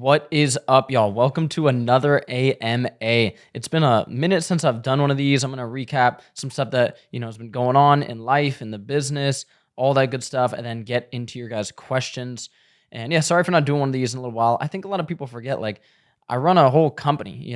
What is up, y'all? Welcome to another AMA. It's been a minute since I've done one of these. I'm going to recap some stuff that, has been going on in life, in the business, all that good stuff, and then get into your guys' questions. And yeah, sorry for not doing one of these in a little while. I think a lot of people forget, I run a whole company,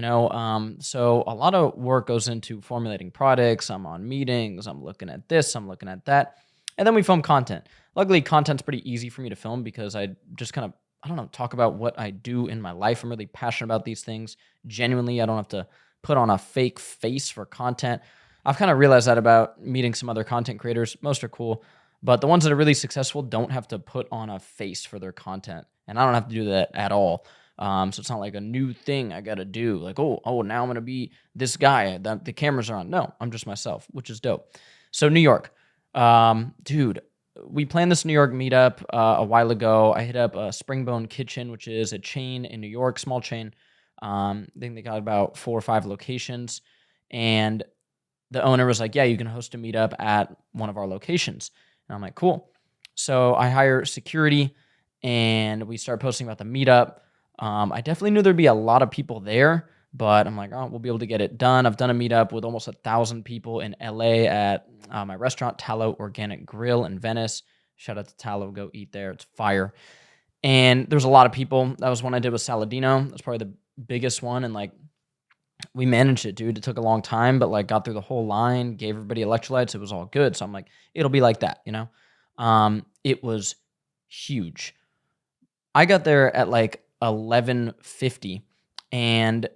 so a lot of work goes into formulating products. I'm on meetings, I'm looking at this, I'm looking at that, and then we film content. Luckily, content's pretty easy for me to film because I just kind of I don't know, talk about what I do in my life. I'm really passionate about these things. Genuinely, I don't have to put on a fake face for content. I've kind of realized that about meeting some other content creators. Most are cool, but the ones that are really successful don't have to put on a face for their content, and I don't have to do that at all. So it's not like a new thing I got to do. Like, now I'm gonna be this guy that the cameras are on. No, I'm just myself, which is dope. So New York, dude, we planned this New York meetup a while ago. I hit up Springbone Kitchen, which is a chain in New York, small chain. I think they got about 4 or 5 locations. And the owner was like, yeah, you can host a meetup at one of our locations. And I'm like, cool. So I hire security and we start posting about the meetup. I definitely knew there'd be a lot of people there, but I'm like, oh, we'll be able to get it done. I've done a meetup with almost 1,000 people in LA at my restaurant, Tallow Organic Grill in Venice. Shout out to Tallow. Go eat there. It's fire. And there's a lot of people. That was one I did with Saladino. That's probably the biggest one. And we managed it, dude. It took a long time, but got through the whole line, gave everybody electrolytes. It was all good. So I'm like, it'll be like that. It was huge. I got there at 11:50, and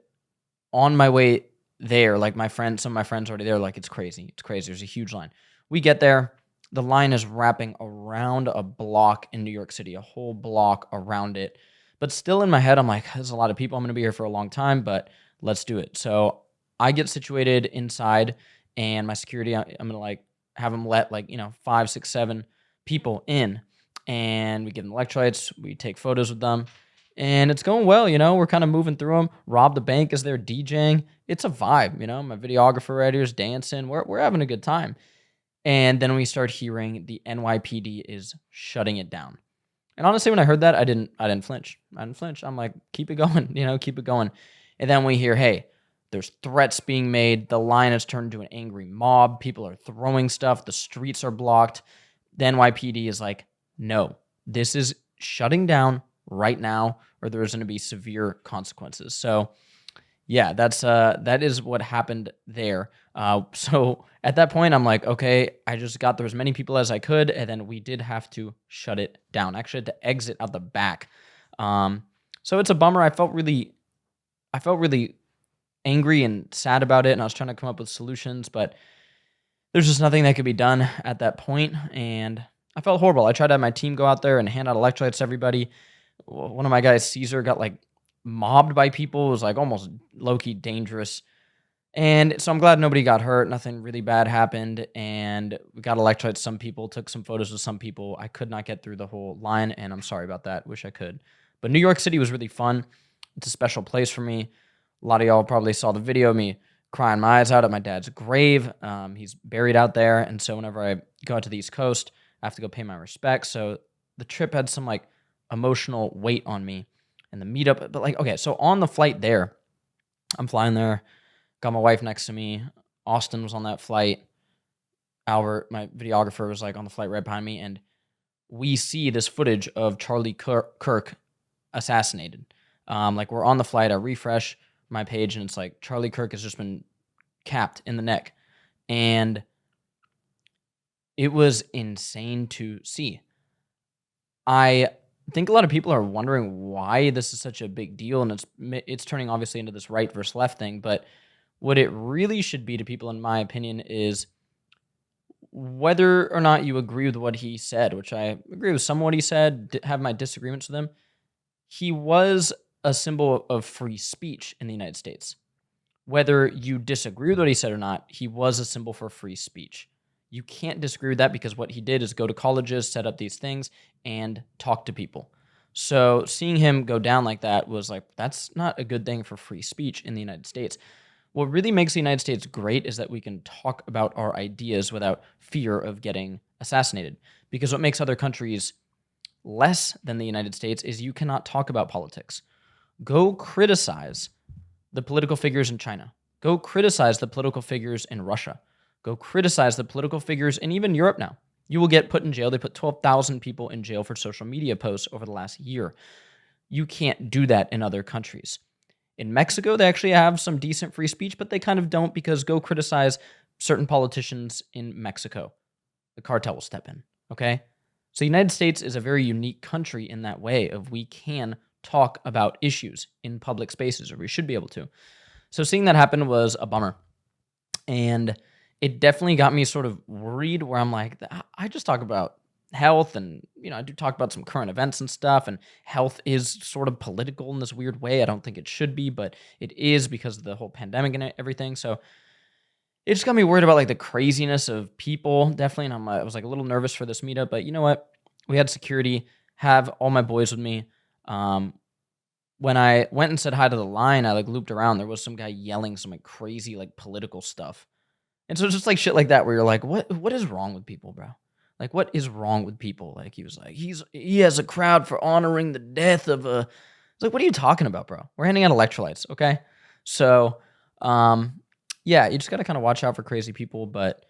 on my way there, some of my friends already there, it's crazy. It's crazy. There's a huge line. We get there. The line is wrapping around a block in New York City, a whole block around it. But still in my head, I'm like, there's a lot of people. I'm going to be here for a long time, but let's do it. So I get situated inside, and my security, I'm going to have them let 5, 6, 7 people in. And we give them electrolytes. We take photos with them. And it's going well, we're kind of moving through them. Rob the Bank is there DJing. It's a vibe, my videographer right here is dancing. We're having a good time. And then we start hearing the NYPD is shutting it down. And honestly, when I heard that, I didn't flinch. I didn't flinch. I'm like, keep it going, keep it going. And then we hear, hey, there's threats being made. The line has turned into an angry mob. People are throwing stuff. The streets are blocked. The NYPD is like, no, this is shutting down right now, or there's going to be severe consequences. So yeah, that is what happened there. So at that point, I'm like, okay, I just got through as many people as I could, and then we did have to shut it down. Actually, had to exit out the back. So it's a bummer. I felt really angry and sad about it, and I was trying to come up with solutions, but there's just nothing that could be done at that point, and I felt horrible. I tried to have my team go out there and hand out electrolytes to everybody. One of my guys, Caesar, got mobbed by people. It was almost low-key dangerous. And so I'm glad nobody got hurt. Nothing really bad happened. And we got electrolytes. Some people took some photos with some people. I could not get through the whole line, and I'm sorry about that. Wish I could. But New York City was really fun. It's a special place for me. A lot of y'all probably saw the video of me crying my eyes out at my dad's grave. He's buried out there. And so whenever I go out to the East Coast, I have to go pay my respects. So the trip had some emotional weight on me, and the meetup. But okay, so on the flight there, I'm flying there, got my wife next to me. Austin was on that flight. Albert, my videographer, was on the flight right behind me, and we see this footage of Charlie Kirk assassinated. We're on the flight. I refresh my page, and it's Charlie Kirk has just been capped in the neck, and it was insane to see. I think a lot of people are wondering why this is such a big deal, and it's turning obviously into this right versus left thing, but what it really should be to people, in my opinion, is whether or not you agree with what he said, which I agree with some of what he said, have my disagreements with him. He was a symbol of free speech in the United States. Whether you disagree with what he said or not, he was a symbol for free speech. You can't disagree with that because what he did is go to colleges, set up these things, and talk to people. So seeing him go down like that was that's not a good thing for free speech in the United States. What really makes the United States great is that we can talk about our ideas without fear of getting assassinated. Because what makes other countries less than the United States is you cannot talk about politics. Go criticize the political figures in China. Go criticize the political figures in Russia. Go criticize the political figures in even Europe now. You will get put in jail. They put 12,000 people in jail for social media posts over the last year. You can't do that in other countries. In Mexico, they actually have some decent free speech, but they kind of don't, because go criticize certain politicians in Mexico. The cartel will step in, okay? So the United States is a very unique country in that way of we can talk about issues in public spaces, or we should be able to. So seeing that happen was a bummer. And it definitely got me sort of worried, where I'm like, I just talk about health, and I do talk about some current events and stuff, and health is sort of political in this weird way. I don't think it should be, but it is because of the whole pandemic and everything. So it just got me worried about like the craziness of people, definitely. And I was like a little nervous for this meetup, but you know what? We had security, have all my boys with me. When I went and said hi to the line, I like looped around. There was some guy yelling some like crazy like political stuff. And so it's just like shit like that where you're like, what is wrong with people, bro? Like, what is wrong with people? Like, he was like, he has a crowd for honoring the death of a... It's like, what are you talking about, bro? We're handing out electrolytes, okay? So, yeah, you just got to kind of watch out for crazy people. But,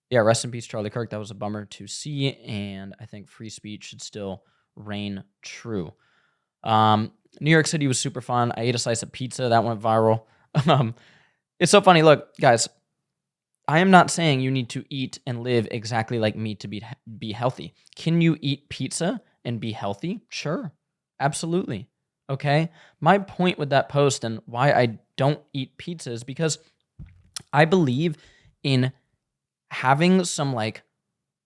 yeah, rest in peace, Charlie Kirk. That was a bummer to see, and I think free speech should still reign true. New York City was super fun. I ate a slice of pizza. That went viral. It's so funny. Look, guys, I am not saying you need to eat and live exactly like me to be healthy. Can you eat pizza and be healthy? Sure. Absolutely. Okay? My point with that post and why I don't eat pizza is because I believe in having some like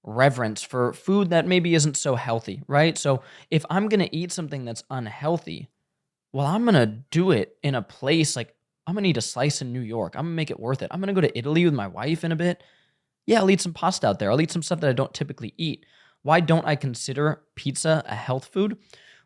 reverence for food that maybe isn't so healthy, right? So if I'm going to eat something that's unhealthy, well, I'm going to do it in a place like I'm going to eat a slice in New York. I'm going to make it worth it. I'm going to go to Italy with my wife in a bit. Yeah, I'll eat some pasta out there. I'll eat some stuff that I don't typically eat. Why don't I consider pizza a health food?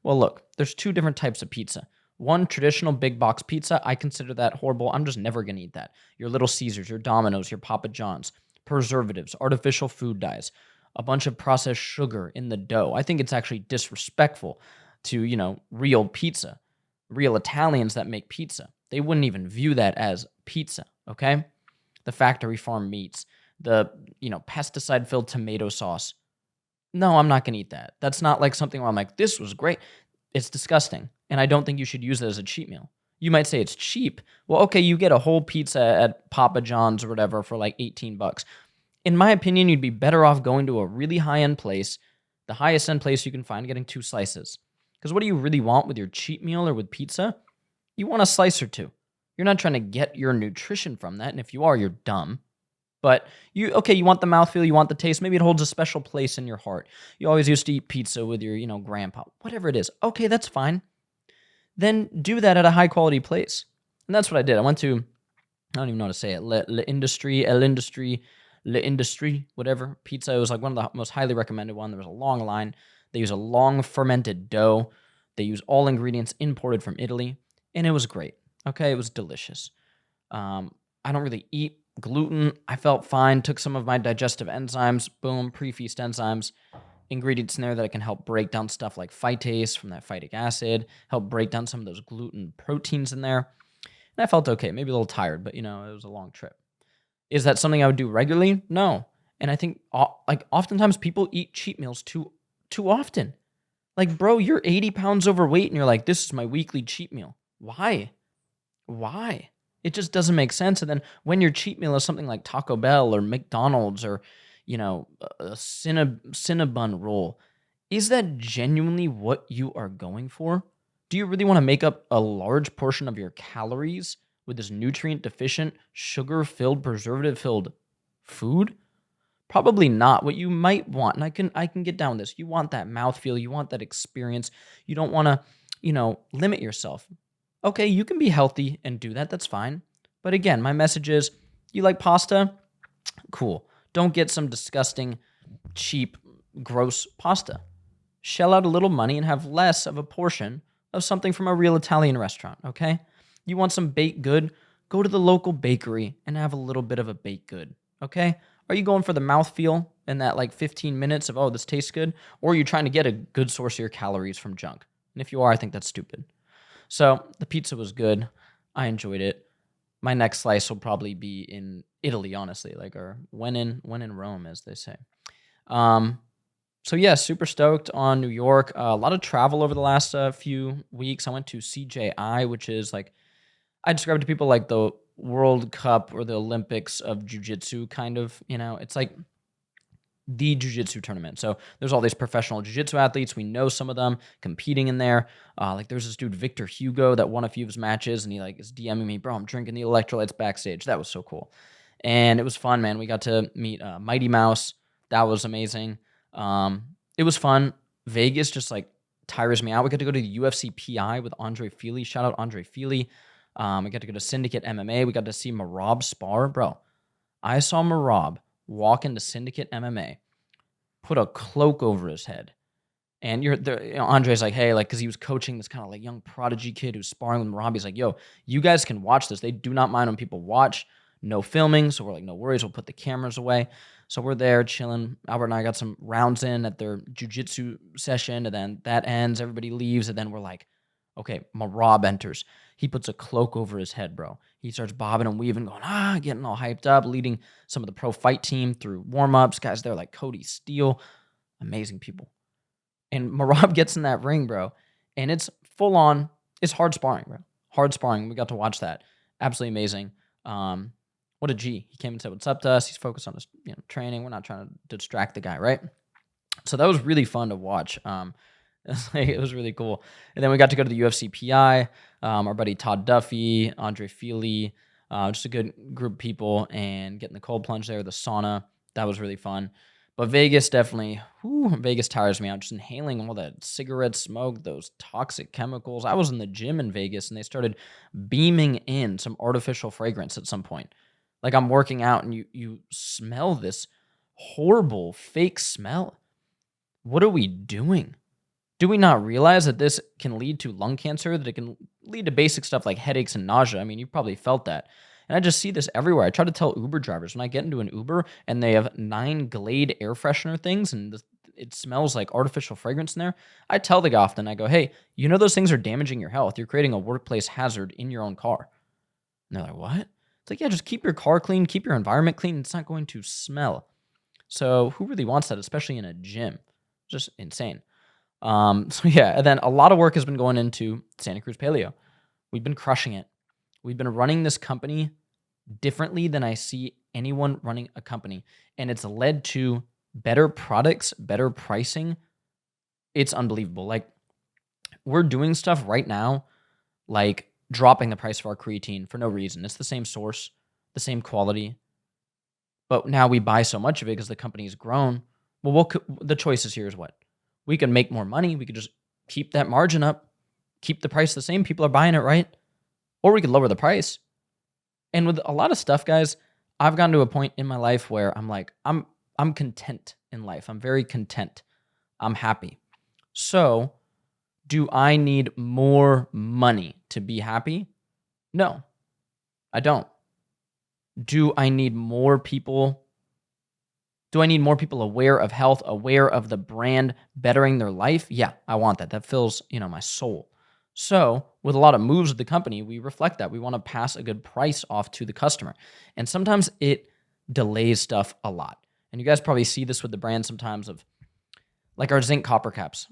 Well, look, there's two different types of pizza. One, traditional big box pizza, I consider that horrible. I'm just never going to eat that. Your Little Caesars, your Domino's, your Papa John's, preservatives, artificial food dyes, a bunch of processed sugar in the dough. I think it's actually disrespectful to, real pizza, real Italians that make pizza. They wouldn't even view that as pizza, okay? The factory farm meats, the, pesticide-filled tomato sauce. No, I'm not going to eat that. That's not like something where I'm like, this was great. It's disgusting, and I don't think you should use it as a cheat meal. You might say it's cheap. Well, okay, you get a whole pizza at Papa John's or whatever for like $18. In my opinion, you'd be better off going to a really high-end place, the highest-end place you can find, getting 2 slices. Because what do you really want with your cheat meal or with pizza? You want a slice or two. You're not trying to get your nutrition from that, and if you are, you're dumb. But you want the mouthfeel, you want the taste. Maybe it holds a special place in your heart. You always used to eat pizza with your, grandpa. Whatever it is. Okay, that's fine. Then do that at a high-quality place. And that's what I did. I went to, I don't even know how to say it, Le Industrie, whatever, pizza. It was like one of the most highly recommended one. There was a long line. They use a long fermented dough. They use all ingredients imported from Italy. And it was great. Okay, it was delicious. I don't really eat gluten. I felt fine. Took some of my digestive enzymes. Boom, pre-feast enzymes. Ingredients in there that can help break down stuff like phytase from that phytic acid. Help break down some of those gluten proteins in there. And I felt okay. Maybe a little tired, but it was a long trip. Is that something I would do regularly? No. And I think oftentimes people eat cheat meals too often. Like, bro, you're 80 pounds overweight and you're like, this is my weekly cheat meal. Why? It just doesn't make sense. And then when your cheat meal is something like Taco Bell or McDonald's or, a Cinnabon roll, is that genuinely what you are going for? Do you really want to make up a large portion of your calories with this nutrient-deficient, sugar-filled, preservative-filled food? Probably not. What you might want, and I can get down with this. You want that mouthfeel. You want that experience. You don't want to, limit yourself. Okay, you can be healthy and do that. That's fine. But again, my message is, you like pasta? Cool. Don't get some disgusting, cheap, gross pasta. Shell out a little money and have less of a portion of something from a real Italian restaurant, okay? You want some baked good? Go to the local bakery and have a little bit of a baked good, okay? Are you going for the mouthfeel in that like 15 minutes of, oh, this tastes good? Or are you trying to get a good source of your calories from junk? And if you are, I think that's stupid. So the pizza was good. I enjoyed it. My next slice will probably be in Italy, honestly, like or when in Rome, as they say. Um, so yeah, super stoked on New York. A lot of travel over the last few weeks. I went to CJI, which is like I describe it to people like the World Cup or the Olympics of jiu-jitsu kind of, it's like the jiu-jitsu tournament. So there's all these professional jiu-jitsu athletes. We know some of them competing in there. Like there's this dude, Victor Hugo, that won a few of his matches, and he like is DMing me, bro, I'm drinking the electrolytes backstage. That was so cool. And it was fun, man. We got to meet Mighty Mouse. That was amazing. It was fun. Vegas just like tires me out. We got to go to the UFC PI with Andre Feely. Shout out Andre Feely. We got to go to Syndicate MMA. We got to see Marab spar. Bro, I saw Marab walk into Syndicate MMA, put a cloak over his head. And you're there, Andre's like, hey, like, because he was coaching this kind of like young prodigy kid who's sparring with Marab. He's like, yo, you guys can watch this. They do not mind when people watch. No filming. So we're like, no worries. We'll put the cameras away. So we're there chilling. Albert and I got some rounds in at their jiu-jitsu session. And then that ends. Everybody leaves. And then we're like, okay, Marab enters. He puts a cloak over his head, bro. He starts bobbing and weaving, going, getting all hyped up, leading some of the pro fight team through warm-ups. Guys there like Cody Steele. Amazing people. And Marab gets in that ring, bro, and it's full on. It's hard sparring, bro. Hard sparring. We got to watch that. Absolutely amazing. What a G. He came and said what's up to us. He's focused on his training. We're not trying to distract the guy, right? So that was really fun to watch. It was really cool. And then we got to go to the UFC PI. Our buddy Todd Duffy, Andre Feely, just a good group of people, and getting the cold plunge there, the sauna. That was really fun. But Vegas definitely, Vegas tires me out. Just inhaling all that cigarette smoke, those toxic chemicals. I was in the gym in Vegas, and they started beaming in some artificial fragrance at some point. Like I'm working out, and you smell this horrible fake smell. What are we doing? Do we not realize that this can lead to lung cancer, that it can lead to basic stuff like headaches and nausea? I mean, you've probably felt that. And I just see this everywhere. I try to tell Uber drivers when I get into an Uber and they have 9 Glade air freshener things and it smells like artificial fragrance in there. I tell the guy often, I go, hey, you know those things are damaging your health. You're creating a workplace hazard in your own car. And they're like, what? It's like, yeah, just keep your car clean, keep your environment clean. It's not going to smell. So who really wants that, especially in a gym? Just insane. So yeah, and then a lot of work has been going into Santa Cruz Paleo. We've been crushing it. We've been running this company differently than I see anyone running a company. And it's led to better products, better pricing. It's unbelievable. Like we're doing stuff right now, like dropping the price of our creatine for no reason. It's the same source, the same quality. But now we buy so much of it because the company's grown. Well, the choices here is what? We can make more money. We could just keep that margin up, keep the price the same. People are buying it, right? Or we could lower the price. And with a lot of stuff, guys, I've gotten to a point in my life where I'm like, I'm content in life. I'm very content. I'm happy. So, do I need more money to be happy? No, I don't. Do I need more people? Do I need more people aware of health, aware of the brand, bettering their life? Yeah, I want that. That fills, my soul. So with a lot of moves with the company, we reflect that. We want to pass a good price off to the customer. And sometimes it delays stuff a lot. And you guys probably see this with the brand sometimes of like our zinc copper caps.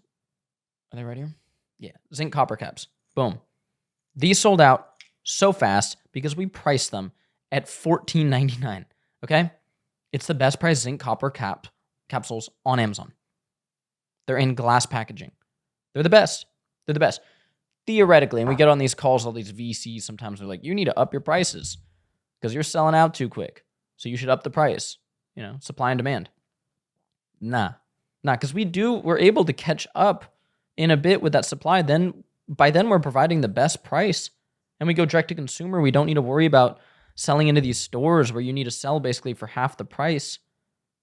Are they right here? Yeah, zinc copper caps. Boom. These sold out so fast because we priced them at $14.99. Okay? It's the best price zinc copper capsules on Amazon. They're in glass packaging. They're the best. They're the best. Theoretically, and we get on these calls, all these VCs, sometimes they're like, you need to up your prices because you're selling out too quick. So you should up the price, supply and demand. Nah, because we're able to catch up in a bit with that supply. By then we're providing the best price and we go direct to consumer. We don't need to worry about selling into these stores where you need to sell basically for half the price.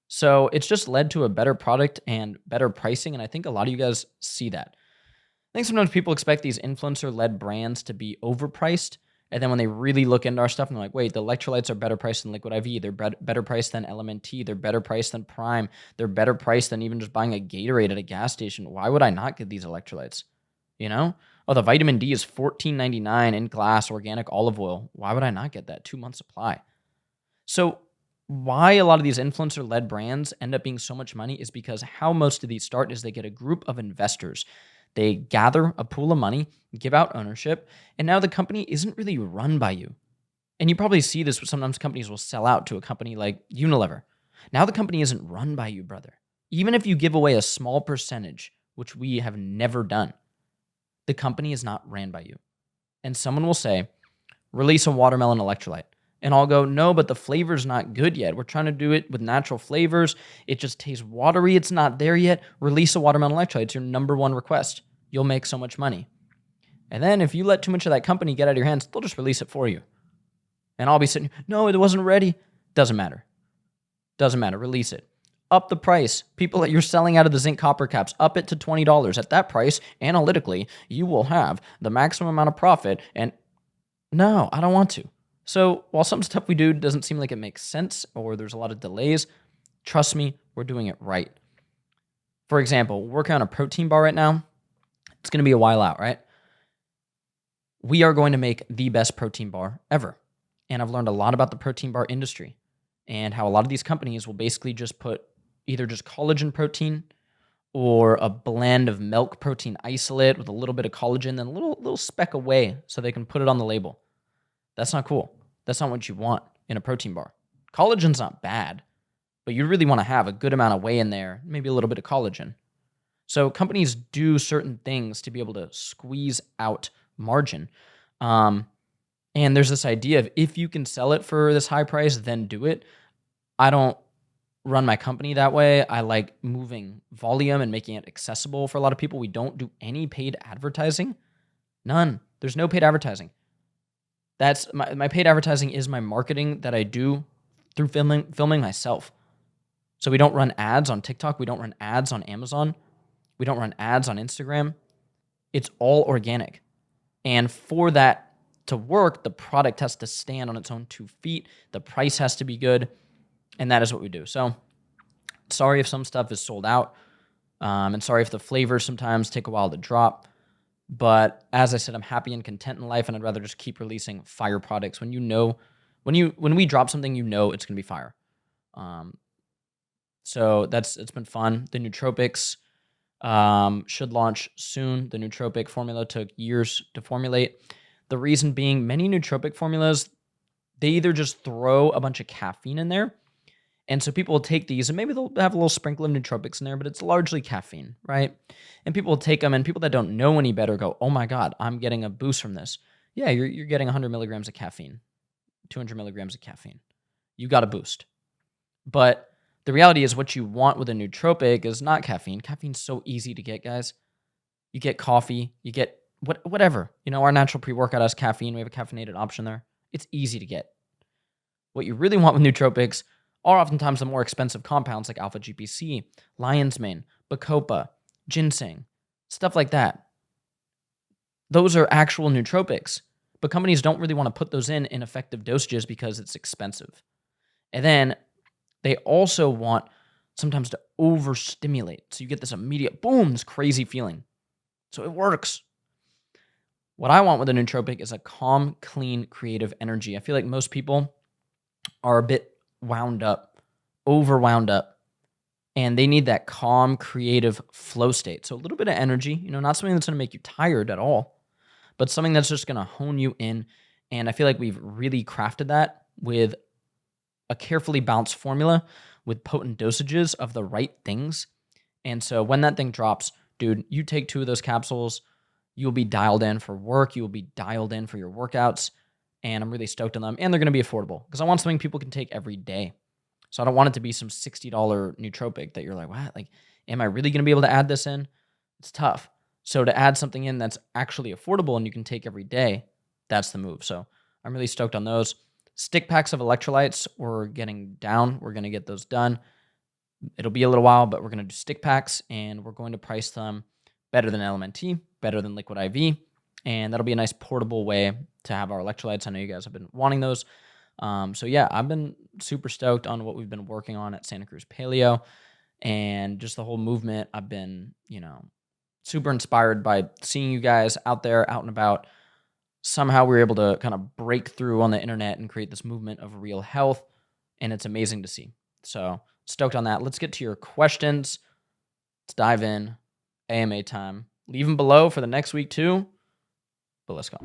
So it's just led to a better product and better pricing. And I think a lot of you guys see that. I think sometimes people expect these influencer-led brands to be overpriced. And then when they really look into our stuff and they're like, wait, the electrolytes are better priced than Liquid IV. They're better priced than LMNT. They're better priced than Prime. They're better priced than even just buying a Gatorade at a gas station. Why would I not get these electrolytes? Oh, the vitamin D is $14.99 in glass organic olive oil. Why would I not get that? 2 months supply. So why a lot of these influencer-led brands end up being so much money is because how most of these start is they get a group of investors. They gather a pool of money, give out ownership, and now the company isn't really run by you. And you probably see this, sometimes companies will sell out to a company like Unilever. Now the company isn't run by you, brother. Even if you give away a small percentage, which we have never done, the company is not ran by you. And someone will say, release a watermelon electrolyte. And I'll go, no, but the flavor's not good yet. We're trying to do it with natural flavors. It just tastes watery. It's not there yet. Release a watermelon electrolyte. It's your number one request. You'll make so much money. And then if you let too much of that company get out of your hands, they'll just release it for you. And I'll be sitting, no, it wasn't ready. Doesn't matter. Doesn't matter. Release it. Up the price. People that you're selling out of the zinc copper caps, up it to $20. At that price, analytically, you will have the maximum amount of profit. And no, I don't want to. So while some stuff we do doesn't seem like it makes sense or there's a lot of delays, trust me, we're doing it right. For example, we're working on a protein bar right now. It's going to be a while out, right? We are going to make the best protein bar ever. And I've learned a lot about the protein bar industry and how a lot of these companies will basically just put either just collagen protein or a blend of milk protein isolate with a little bit of collagen, then a little speck of whey so they can put it on the label. That's not cool. That's not what you want in a protein bar. Collagen's not bad, but you really want to have a good amount of whey in there, maybe a little bit of collagen. So companies do certain things to be able to squeeze out margin. And there's this idea of if you can sell it for this high price, then do it. I don't run my company that way. I like moving volume and making it accessible for a lot of people. We don't do any paid advertising. None. There's no paid advertising. That's my paid advertising is my marketing that I do through filming myself. So we don't run ads on TikTok. We don't run ads on Amazon. We don't run ads on Instagram. It's all organic. And for that to work, the product has to stand on its own 2 feet. The price has to be good. And that is what we do. So sorry if some stuff is sold out. And sorry if the flavors sometimes take a while to drop. But as I said, I'm happy and content in life, and I'd rather just keep releasing fire products. When we drop something, you know it's gonna be fire. So it's been fun. The nootropics should launch soon. The nootropic formula took years to formulate. The reason being, many nootropic formulas, they either just throw a bunch of caffeine in there, and so people will take these, and maybe they'll have a little sprinkle of nootropics in there, but it's largely caffeine, right? And people will take them, and people that don't know any better go, oh my God, I'm getting a boost from this. Yeah, you're getting 100 milligrams of caffeine, 200 milligrams of caffeine. You got a boost. But the reality is what you want with a nootropic is not caffeine. Caffeine's so easy to get, guys. You get coffee, you get whatever. Our natural pre-workout has caffeine. We have a caffeinated option there. It's easy to get. What you really want with nootropics are oftentimes the more expensive compounds like alpha GPC, lion's mane, bacopa, ginseng, stuff like that. Those are actual nootropics, but companies don't really want to put those in effective dosages because it's expensive. And then they also want sometimes to overstimulate. So you get this immediate, boom, this crazy feeling. So it works. What I want with a nootropic is a calm, clean, creative energy. I feel like most people are a bit wound up, overwound up, and they need that calm, creative flow state. So a little bit of energy, not something that's going to make you tired at all, but something that's just going to hone you in. And I feel like we've really crafted that with a carefully balanced formula with potent dosages of the right things. And so when that thing drops, dude, you take 2 of those capsules, you'll be dialed in for work, you'll be dialed in for your workouts, and I'm really stoked on them. And they're going to be affordable because I want something people can take every day. So I don't want it to be some $60 nootropic that you're like, what? Like, am I really going to be able to add this in? It's tough. So to add something in that's actually affordable and you can take every day, that's the move. So I'm really stoked on those. Stick packs of electrolytes, we're getting down. We're going to get those done. It'll be a little while, but we're going to do stick packs, and we're going to price them better than LMNT, better than Liquid IV, and that'll be a nice portable way to have our electrolytes. I know you guys have been wanting those. So yeah, I've been super stoked on what we've been working on at Santa Cruz Paleo, and just the whole movement. I've been, super inspired by seeing you guys out there, out and about. Somehow we were able to kind of break through on the internet and create this movement of real health, and it's amazing to see. So stoked on that. Let's get to your questions. Let's dive in. AMA time. Leave them below for the next week too. But let's go.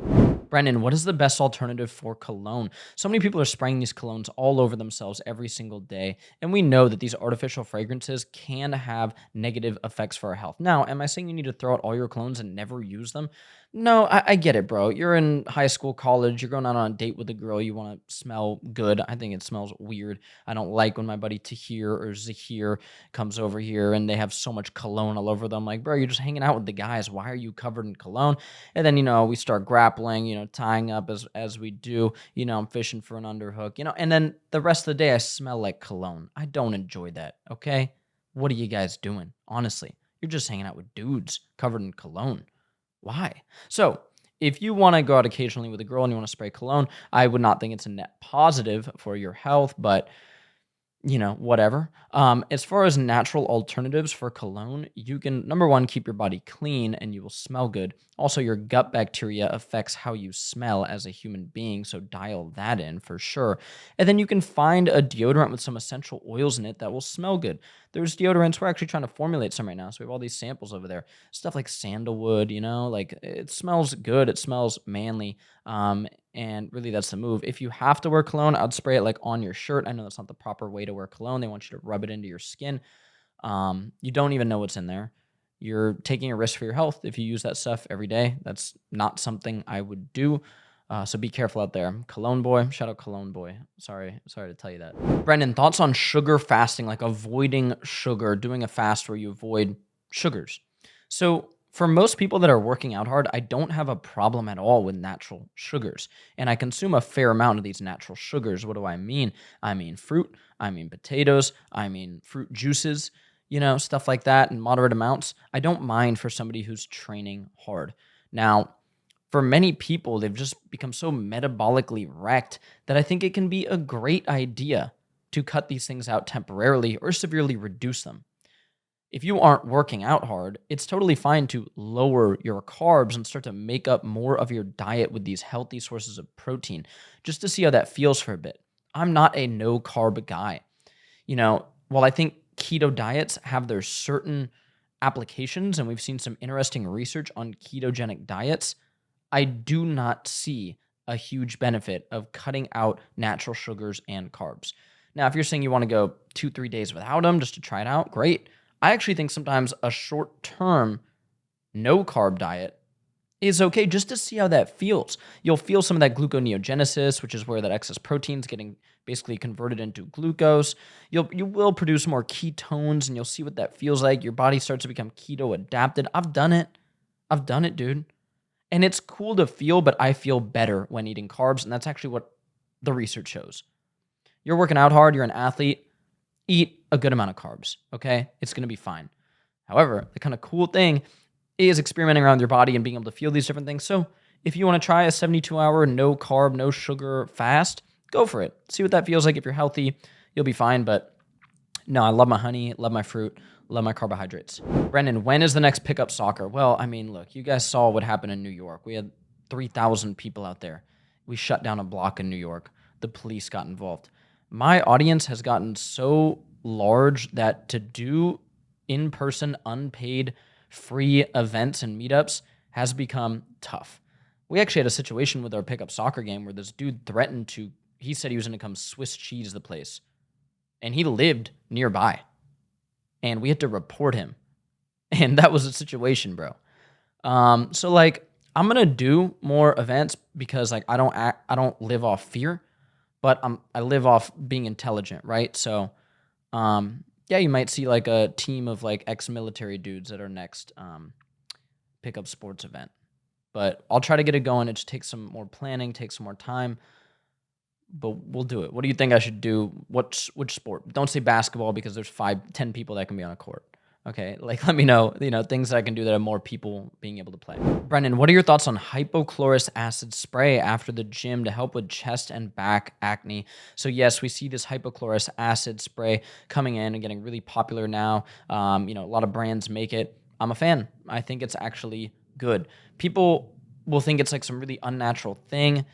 Brendan, what is the best alternative for cologne? So many people are spraying these colognes all over themselves every single day. And we know that these artificial fragrances can have negative effects for our health. Now, am I saying you need to throw out all your colognes and never use them? No, I get it, bro. You're in high school, college, you're going out on a date with a girl, you want to smell good. I think it smells weird. I don't like when my buddy Tahir or Zahir comes over here and they have so much cologne all over them. Like, bro, you're just hanging out with the guys. Why are you covered in cologne? And then, we start grappling, tying up as we do. I'm fishing for an underhook, and then the rest of the day I smell like cologne. I don't enjoy that, okay? What are you guys doing? Honestly, you're just hanging out with dudes covered in cologne. Why? So, if you want to go out occasionally with a girl and you want to spray cologne, I would not think it's a net positive for your health, but whatever. As far as natural alternatives for cologne, you can, number one, keep your body clean and you will smell good. Also, your gut bacteria affects how you smell as a human being, so dial that in for sure. And then you can find a deodorant with some essential oils in it that will smell good. There's deodorants, we're actually trying to formulate some right now, so we have all these samples over there. Stuff like sandalwood, like it smells good, it smells manly. And really that's the move. If you have to wear cologne, I'd spray it like on your shirt. I know that's not the proper way to wear cologne. They want you to rub it into your skin. You don't even know what's in there. You're taking a risk for your health if you use that stuff every day. That's not something I would do. So be careful out there. Cologne boy, shout out Cologne boy. Sorry to tell you that. Brendan, thoughts on sugar fasting, like avoiding sugar, doing a fast where you avoid sugars. So for most people that are working out hard, I don't have a problem at all with natural sugars. And I consume a fair amount of these natural sugars. What do I mean? I mean fruit, I mean potatoes, I mean fruit juices, stuff like that in moderate amounts. I don't mind for somebody who's training hard. Now, for many people, they've just become so metabolically wrecked that I think it can be a great idea to cut these things out temporarily or severely reduce them. If you aren't working out hard, it's totally fine to lower your carbs and start to make up more of your diet with these healthy sources of protein, just to see how that feels for a bit. I'm not a no carb guy. While I think keto diets have their certain applications, and we've seen some interesting research on ketogenic diets, I do not see a huge benefit of cutting out natural sugars and carbs. Now, if you're saying you want to go 2-3 days without them just to try it out, great. I actually think sometimes a short-term no-carb diet is okay just to see how that feels. You'll feel some of that gluconeogenesis, which is where that excess protein is getting basically converted into glucose. You will produce more ketones, and you'll see what that feels like. Your body starts to become keto adapted. I've done it, dude. And it's cool to feel, but I feel better when eating carbs, and that's actually what the research shows. You're working out hard, you're an athlete, eat a good amount of carbs, okay? It's going to be fine. However, the kind of cool thing is experimenting around your body and being able to feel these different things. So if you want to try a 72-hour no carb, no sugar fast, go for it. See what that feels like. If you're healthy, you'll be fine. But no, I love my honey, love my fruit, love my carbohydrates. Brendan, when is the next pickup soccer? Well, I mean, look, you guys saw what happened in New York. We had 3,000 people out there. We shut down a block in New York. The police got involved. My audience has gotten so large that to do in-person, unpaid, free events and meetups has become tough. We actually had a situation with our pickup soccer game where this dude threatened to, he said he was going to come Swiss cheese the place. And he lived nearby. And we had to report him. And that was a situation, bro. So I'm going to do more events because I don't live off fear. But I live off being intelligent, right? So, yeah, you might see a team of ex-military dudes at our next pickup sports event. But I'll try to get it going. It just takes some more planning, takes some more time. But we'll do it. What do you think I should do? Which sport? Don't say basketball because there's 5-10 people that can be on a court. Okay, let me know, things that I can do that have more people being able to play. Brendan, what are your thoughts on hypochlorous acid spray after the gym to help with chest and back acne? So yes, we see this hypochlorous acid spray coming in and getting really popular now. A lot of brands make it. I'm a fan. I think it's actually good. People will think it's like some really unnatural thing.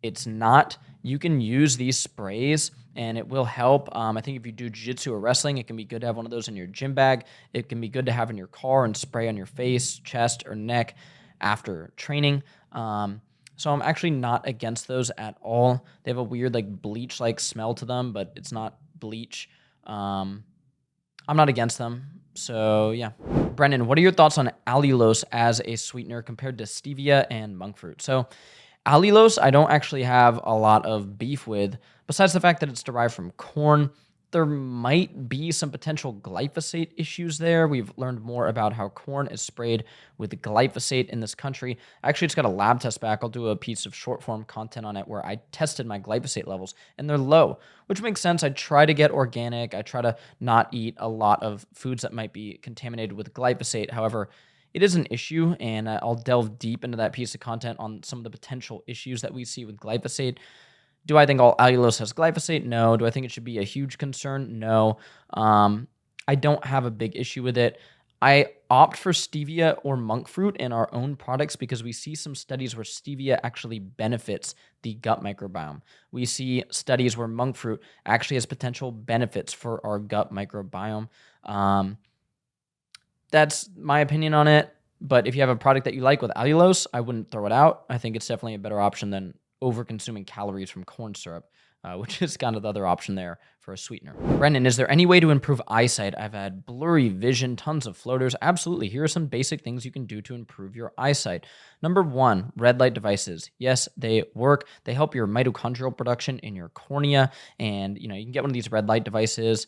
It's not. You can use these sprays and it will help. I think if you do jiu-jitsu or wrestling, it can be good to have one of those in your gym bag. It can be good to have in your car and spray on your face, chest, or neck after training. So I'm actually not against those at all. They have a weird like bleach-like smell to them, but it's not bleach. I'm not against them. So yeah. Brendan, what are your thoughts on allulose as a sweetener compared to stevia and monk fruit? So allulose, I don't actually have a lot of beef with, besides the fact that it's derived from corn. There might be some potential glyphosate issues there. We've learned more about how corn is sprayed with glyphosate in this country. I actually just got a lab test back. I'll do a piece of short form content on it where I tested my glyphosate levels and they're low, which makes sense. I try to get organic. I try to not eat a lot of foods that might be contaminated with glyphosate. However, it is an issue, and I'll delve deep into that piece of content on some of the potential issues that we see with glyphosate. Do I think all allulose has glyphosate? No. Do I think it should be a huge concern? No. I don't have a big issue with it. I opt for stevia or monk fruit in our own products because we see some studies where stevia actually benefits the gut microbiome. We see studies where monk fruit actually has potential benefits for our gut microbiome. That's my opinion on it. But if you have a product that you like with allulose, I wouldn't throw it out. I think it's definitely a better option than over-consuming calories from corn syrup, which is kind of the other option there for a sweetener. Brendan, is there any way to improve eyesight? I've had blurry vision, tons of floaters. Absolutely. Here are some basic things you can do to improve your eyesight. Number one, red light devices. Yes, they work. They help your mitochondrial production in your cornea, and you can get one of these red light devices.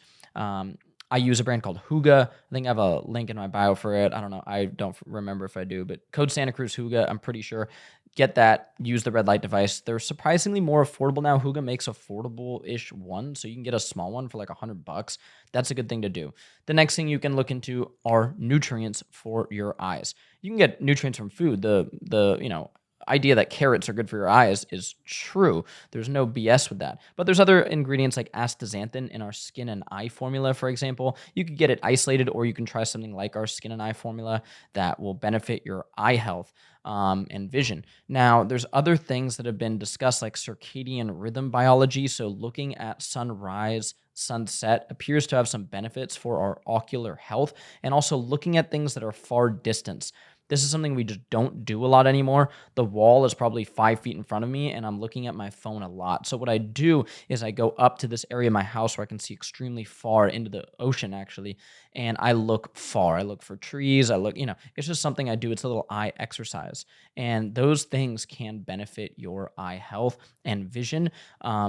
I use a brand called Huga. I think I have a link in my bio for it. I don't know. I don't remember if I do, but code Santa Cruz Huga, I'm pretty sure. Get that. Use the red light device. They're surprisingly more affordable now. Huga makes affordable-ish ones, so you can get a small one for like $100. That's a good thing to do. The next thing you can look into are nutrients for your eyes. You can get nutrients from food. The idea that carrots are good for your eyes is true. There's no BS with that. But there's other ingredients like astaxanthin in our skin and eye formula, for example. You could get it isolated, or you can try something like our skin and eye formula that will benefit your eye health and vision. Now, there's other things that have been discussed like circadian rhythm biology. So looking at sunrise, sunset appears to have some benefits for our ocular health, and also looking at things that are far distance. This is something we just don't do a lot anymore. The wall is probably 5 feet in front of me, and I'm looking at my phone a lot. So what I do is I go up to this area of my house where I can see extremely far into the ocean, actually, and I look far. I look for trees. It's just something I do. It's a little eye exercise, and those things can benefit your eye health and vision.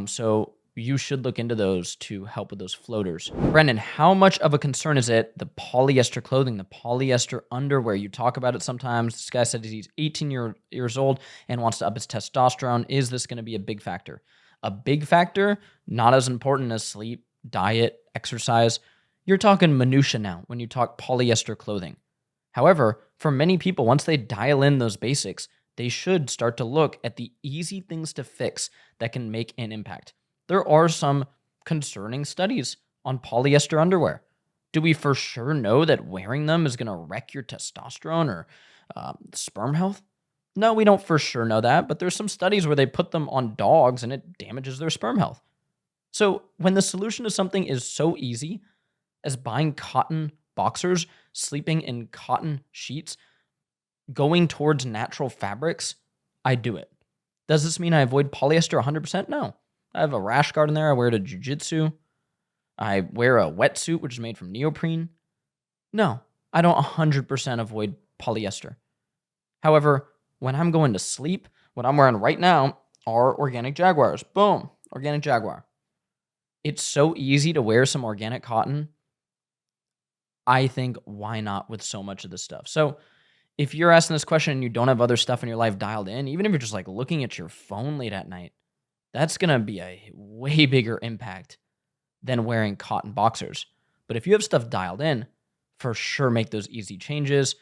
So you should look into those to help with those floaters. Brendan, how much of a concern is it, the polyester clothing, the polyester underwear? You talk about it sometimes. This guy said he's 18 years old and wants to up his testosterone. Is this going to be a big factor? A big factor, not as important as sleep, diet, exercise. You're talking minutia now when you talk polyester clothing. However, for many people, once they dial in those basics, they should start to look at the easy things to fix that can make an impact. There are some concerning studies on polyester underwear. Do we for sure know that wearing them is going to wreck your testosterone or sperm health? No, we don't for sure know that, but there's some studies where they put them on dogs and it damages their sperm health. So when the solution to something is so easy as buying cotton boxers, sleeping in cotton sheets, going towards natural fabrics, I do it. Does this mean I avoid polyester 100%? No. I have a rash guard in there. I wear it to jiu-jitsu. I wear a wetsuit, which is made from neoprene. No, I don't 100% avoid polyester. However, when I'm going to sleep, what I'm wearing right now are organic Jaguars. Boom, organic Jaguar. It's so easy to wear some organic cotton. I think, why not with so much of this stuff? So if you're asking this question and you don't have other stuff in your life dialed in, even if you're just like looking at your phone late at night, that's going to be a way bigger impact than wearing cotton boxers. But if you have stuff dialed in, for sure make those easy changes.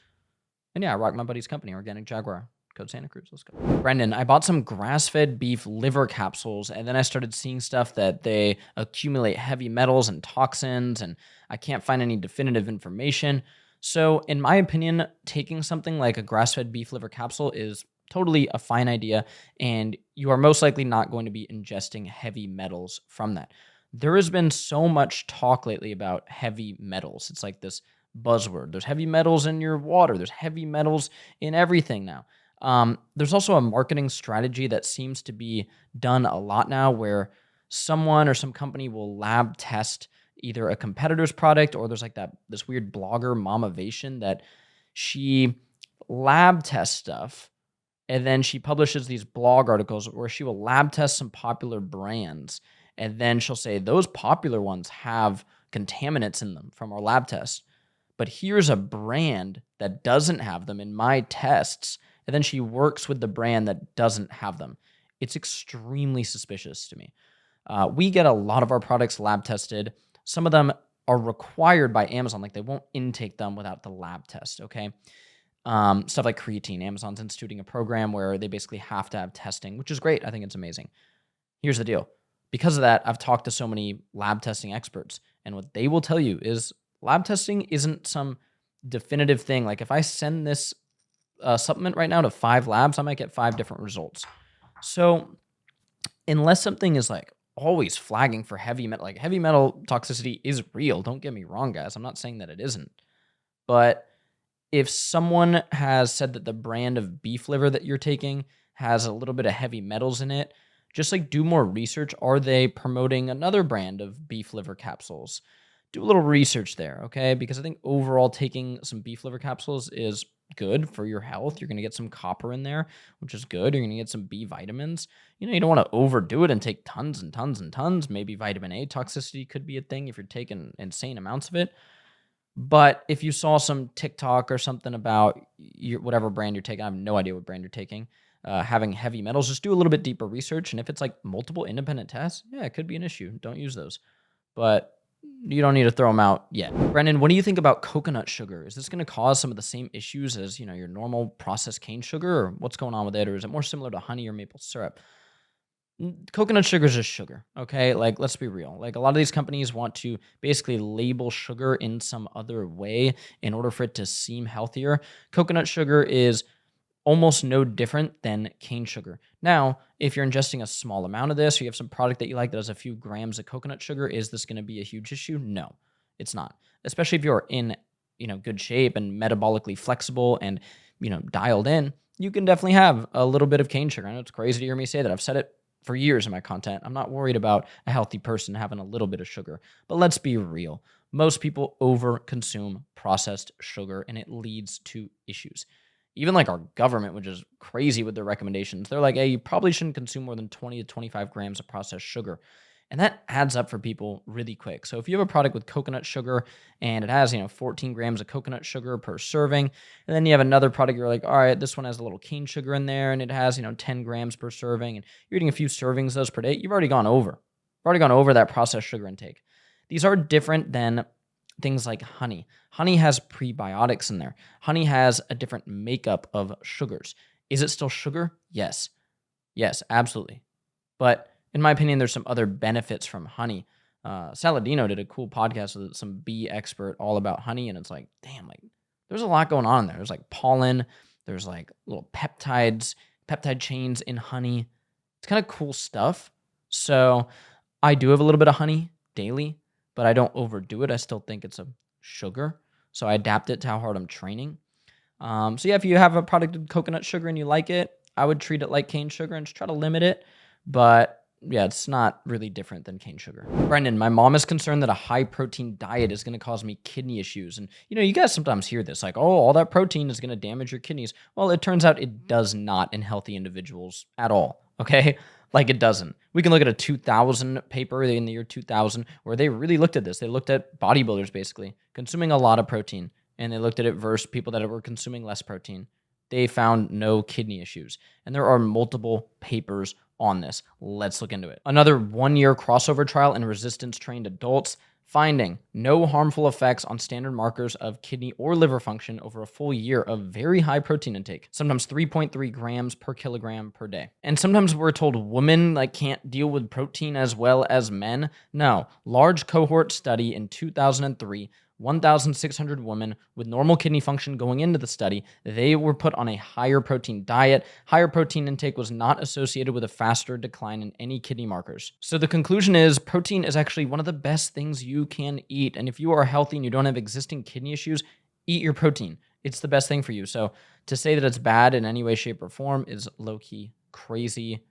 And yeah, I rock my buddy's company, Organic Jaguar. Code Santa Cruz. Let's go. Brendan, I bought some grass-fed beef liver capsules, and then I started seeing stuff that they accumulate heavy metals and toxins, and I can't find any definitive information. So, in my opinion, taking something like a grass-fed beef liver capsule is totally a fine idea, and you are most likely not going to be ingesting heavy metals from that. There has been so much talk lately about heavy metals. It's like this buzzword. There's heavy metals in your water, there's heavy metals in everything now. There's also a marketing strategy that seems to be done a lot now where someone or some company will lab test either a competitor's product, or there's like this weird blogger Mamavation that she lab tests stuff, and then she publishes these blog articles where she will lab test some popular brands, and then she'll say those popular ones have contaminants in them from our lab tests, but here's a brand that doesn't have them in my tests, and then she works with the brand that doesn't have them. It's extremely suspicious to me. We get a lot of our products lab tested. Some of them are required by Amazon, like they won't intake them without the lab test, okay? Stuff like creatine. Amazon's instituting a program where they basically have to have testing, which is great. I think it's amazing. Here's the deal. Because of that, I've talked to so many lab testing experts, and what they will tell you is lab testing isn't some definitive thing. Like if I send this supplement right now to 5 labs, I might get 5 different results. So unless something is like always flagging for heavy metal, like heavy metal toxicity is real. Don't get me wrong, guys. I'm not saying that it isn't. But if someone has said that the brand of beef liver that you're taking has a little bit of heavy metals in it, just like do more research. Are they promoting another brand of beef liver capsules? Do a little research there, okay? Because I think overall taking some beef liver capsules is good for your health. You're going to get some copper in there, which is good. You're going to get some B vitamins. You know, you don't want to overdo it and take tons and tons and tons. Maybe vitamin A toxicity could be a thing if you're taking insane amounts of it. But if you saw some TikTok or something about whatever brand you're taking, I have no idea what brand you're taking, having heavy metals, just do a little bit deeper research. And if it's like multiple independent tests, yeah, it could be an issue. Don't use those. But you don't need to throw them out yet. Brendan, what do you think about coconut sugar? Is this going to cause some of the same issues as, your normal processed cane sugar, or what's going on with it? Or is it more similar to honey or maple syrup? Coconut sugar is just sugar, okay? Like, let's be real. Like, a lot of these companies want to basically label sugar in some other way in order for it to seem healthier. Coconut sugar is almost no different than cane sugar. Now, if you're ingesting a small amount of this, or you have some product that you like that has a few grams of coconut sugar, is this going to be a huge issue? No, it's not. Especially if you're in, good shape and metabolically flexible and, dialed in, you can definitely have a little bit of cane sugar. I know it's crazy to hear me say that. I've said it for years in my content. I'm not worried about a healthy person having a little bit of sugar, but let's be real. Most people over-consume processed sugar, and it leads to issues. Even like our government, which is crazy with their recommendations, they're like, hey, you probably shouldn't consume more than 20 to 25 grams of processed sugar. And that adds up for people really quick. So if you have a product with coconut sugar and it has, 14 grams of coconut sugar per serving, and then you have another product, you're like, all right, this one has a little cane sugar in there and it has, 10 grams per serving, and you're eating a few servings of those per day, you've already gone over. You've already gone over that processed sugar intake. These are different than things like honey. Honey has prebiotics in there. Honey has a different makeup of sugars. Is it still sugar? Yes. Yes, absolutely. But in my opinion, there's some other benefits from honey. Saladino did a cool podcast with some bee expert all about honey, and it's like, damn, like there's a lot going on in there. There's like pollen, there's like little peptide chains in honey. It's kind of cool stuff. So I do have a little bit of honey daily, but I don't overdo it. I still think it's a sugar, so I adapt it to how hard I'm training. So yeah, if you have a product with coconut sugar and you like it, I would treat it like cane sugar and just try to limit it. But yeah, it's not really different than cane sugar. Brendan, my mom is concerned that a high protein diet is going to cause me kidney issues. And you guys sometimes hear this like, oh, all that protein is going to damage your kidneys. Well, it turns out it does not in healthy individuals at all. Okay. Like it doesn't. We can look at a 2000 paper in the year 2000 where they really looked at this. They looked at bodybuilders basically consuming a lot of protein, and they looked at it versus people that were consuming less protein. They found no kidney issues. And there are multiple papers on this. Let's look into it. Another 1-year crossover trial in resistance-trained adults, finding no harmful effects on standard markers of kidney or liver function over a full year of very high protein intake, sometimes 3.3 grams per kilogram per day. And sometimes we're told women can't deal with protein as well as men. No, large cohort study in 2003, 1,600 women with normal kidney function going into the study. They were put on a higher protein diet. Higher protein intake was not associated with a faster decline in any kidney markers. So the conclusion is protein is actually one of the best things you can eat. And if you are healthy and you don't have existing kidney issues, eat your protein. It's the best thing for you. So to say that it's bad in any way, shape, or form is low-key crazy.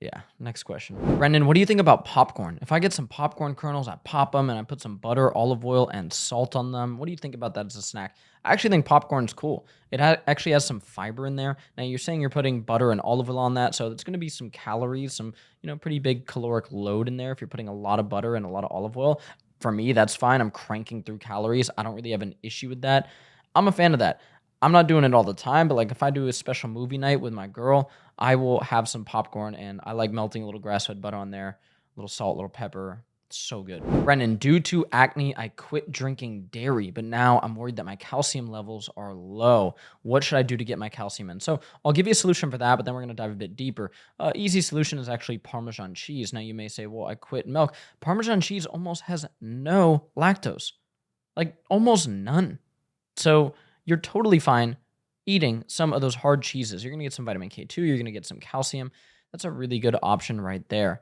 Yeah, next question. Brendan, what do you think about popcorn? If I get some popcorn kernels, I pop them and I put some butter, olive oil, and salt on them. What do you think about that as a snack? I actually think popcorn's cool. It actually has some fiber in there. Now, you're saying you're putting butter and olive oil on that, so it's going to be some calories, some, pretty big caloric load in there if you're putting a lot of butter and a lot of olive oil. For me, that's fine. I'm cranking through calories. I don't really have an issue with that. I'm a fan of that. I'm not doing it all the time, but like if I do a special movie night with my girl, I will have some popcorn, and I like melting a little grass-fed butter on there, a little salt, a little pepper. It's so good. Brendan, due to acne, I quit drinking dairy, but now I'm worried that my calcium levels are low. What should I do to get my calcium in? So I'll give you a solution for that, but then we're going to dive a bit deeper. Easy solution is actually Parmesan cheese. Now you may say, well, I quit milk. Parmesan cheese almost has no lactose, like almost none. So you're totally fine eating some of those hard cheeses. You're going to get some vitamin K2. You're going to get some calcium. That's a really good option right there.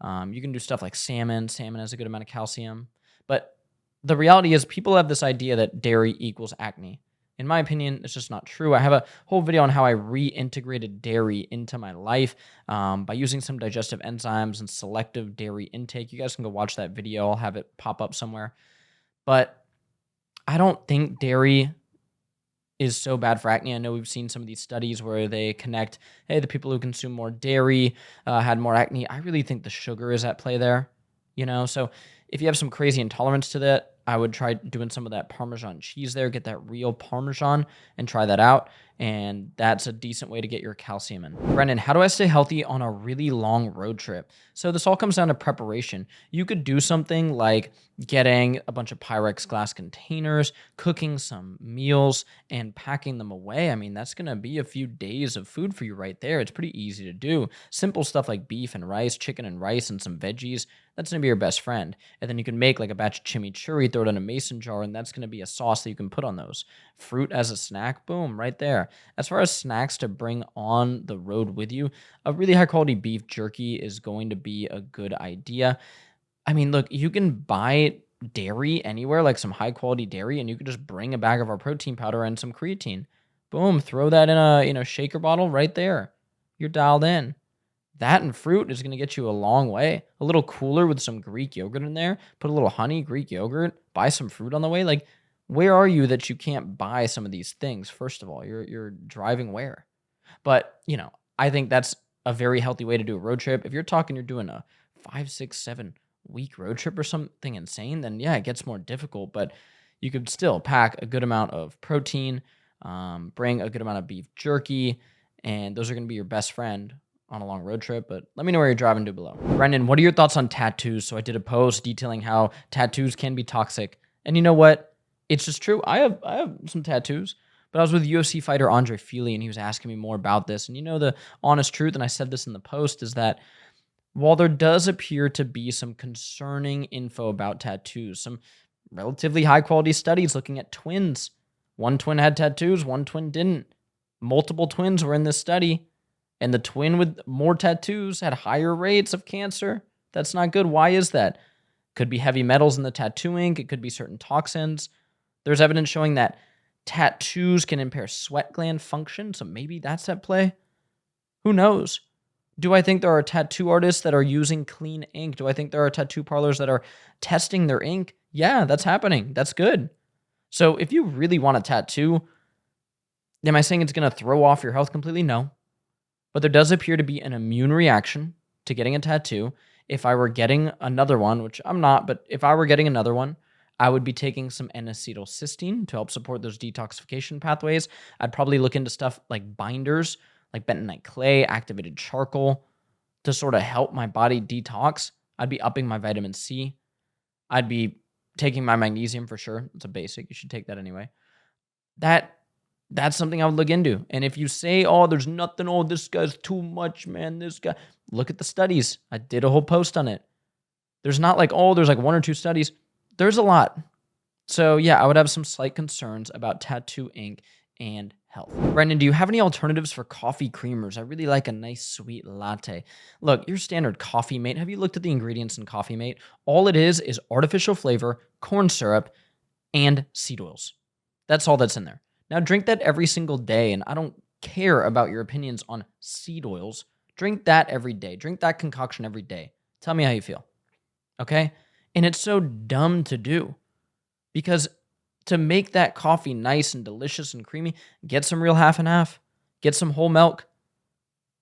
You can do stuff like salmon. Salmon has a good amount of calcium. But the reality is people have this idea that dairy equals acne. In my opinion, it's just not true. I have a whole video on how I reintegrated dairy into my life by using some digestive enzymes and selective dairy intake. You guys can go watch that video. I'll have it pop up somewhere. But I don't think dairy is so bad for acne. I know we've seen some of these studies where they connect, hey, the people who consume more dairy had more acne. I really think the sugar is at play there, So if you have some crazy intolerance to that, I would try doing some of that Parmesan cheese there, get that real Parmesan and try that out. And that's a decent way to get your calcium in. Brendan, how do I stay healthy on a really long road trip? So this all comes down to preparation. You could do something like getting a bunch of Pyrex glass containers, cooking some meals, and packing them away. I mean, that's going to be a few days of food for you right there. It's pretty easy to do. Simple stuff like beef and rice, chicken and rice, and some veggies. That's going to be your best friend. And then you can make like a batch of chimichurri, throw it in a mason jar, and that's going to be a sauce that you can put on those. Fruit as a snack, boom, right there. As far as snacks to bring on the road with you, a really high quality beef jerky is going to be a good idea. I mean, look, you can buy dairy anywhere, like some high quality dairy, and you can just bring a bag of our protein powder and some creatine. Boom, throw that in a shaker bottle right there. You're dialed in. That and fruit is going to get you a long way. A little cooler with some Greek yogurt in there. Put a little honey, Greek yogurt. Buy some fruit on the way. Like, where are you that you can't buy some of these things? First of all, you're driving where? But, I think that's a very healthy way to do a road trip. If you're talking you're doing a 5, 6, 7 week road trip or something insane, then yeah, it gets more difficult. But you could still pack a good amount of protein, bring a good amount of beef jerky, and those are going to be your best friend on a long road trip. But let me know where you're driving to below. Brendan, what are your thoughts on tattoos? So I did a post detailing how tattoos can be toxic. And you know what? It's just true. I have some tattoos, but I was with UFC fighter Andre Fili, and he was asking me more about this. And the honest truth, and I said this in the post, is that while there does appear to be some concerning info about tattoos, some relatively high-quality studies looking at twins. One twin had tattoos, one twin didn't. Multiple twins were in this study, and the twin with more tattoos had higher rates of cancer. That's not good. Why is that? Could be heavy metals in the tattoo ink. It could be certain toxins. There's evidence showing that tattoos can impair sweat gland function, so maybe that's at play. Who knows? Do I think there are tattoo artists that are using clean ink? Do I think there are tattoo parlors that are testing their ink? Yeah, that's happening. That's good. So if you really want a tattoo, am I saying it's going to throw off your health completely? No. But there does appear to be an immune reaction to getting a tattoo. If I were getting another one, which I'm not, but if I were getting another one, I would be taking some N-acetylcysteine to help support those detoxification pathways. I'd probably look into stuff like binders, like bentonite clay, activated charcoal, to sort of help my body detox. I'd be upping my vitamin C. I'd be taking my magnesium for sure. It's a basic. You should take that anyway. That's something I would look into. And if you say, oh, there's nothing, oh, this guy's too much, man, this guy. Look at the studies. I did a whole post on it. There's not like, oh, there's like 1 or 2 studies. There's a lot. So yeah, I would have some slight concerns about tattoo ink and health. Brendan, do you have any alternatives for coffee creamers? I really like a nice sweet latte. Look, your standard Coffee Mate. Have you looked at the ingredients in Coffee Mate? All it is artificial flavor, corn syrup, and seed oils. That's all that's in there. Now drink that every single day, and I don't care about your opinions on seed oils. Drink that every day. Drink that concoction every day. Tell me how you feel. Okay? And it's so dumb to do. Because to make that coffee nice and delicious and creamy, get some real half and half. Get some whole milk.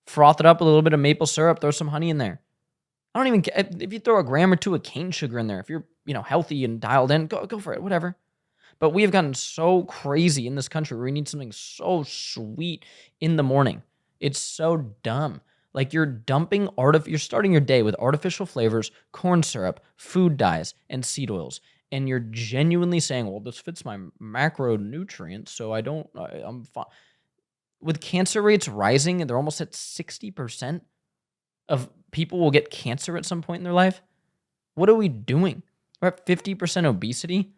Froth it up with a little bit of maple syrup. Throw some honey in there. I don't even care if you throw a gram or two of cane sugar in there. If you're, healthy and dialed in, go for it, whatever. But we have gotten so crazy in this country where we need something so sweet in the morning. It's so dumb. Like you're starting your day with artificial flavors, corn syrup, food dyes, and seed oils. And you're genuinely saying, well, this fits my macronutrients, so I'm fine. With cancer rates rising, and they're almost at 60% of people will get cancer at some point in their life. What are we doing? We're at 50% obesity.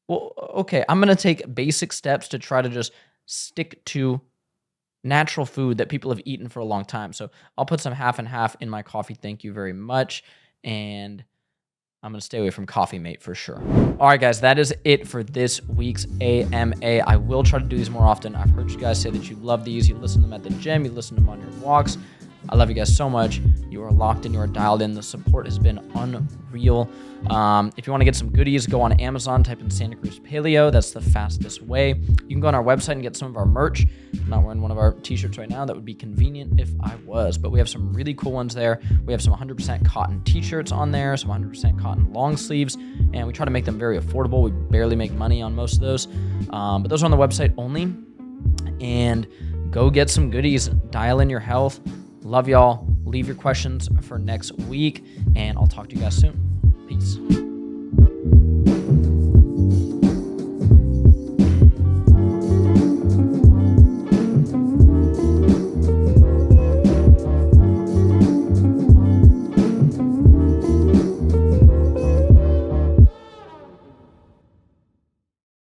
Well, okay, I'm going to take basic steps to try to just stick to natural food that people have eaten for a long time. So I'll put some half and half in my coffee. Thank you very much. And I'm going to stay away from Coffee Mate for sure. All right, guys, that is it for this week's AMA. I will try to do these more often. I've heard you guys say that you love these. You listen to them at the gym. You listen to them on your walks. I love you guys so much. You are locked in. You are dialed in. The support has been unreal. If you want to get some goodies, go on Amazon, type in Santa Cruz Paleo. That's the fastest way. You can go on our website and get some of our merch. I'm not wearing one of our t-shirts right now. That would be convenient if I was, but we have some really cool ones there. We have some 100% cotton t-shirts on there, some 100% cotton long sleeves, and we try to make them very affordable. We barely make money on most of those, but those are on the website only. And go get some goodies. Dial in your health. Love y'all. Leave your questions for next week, and I'll talk to you guys soon. Peace.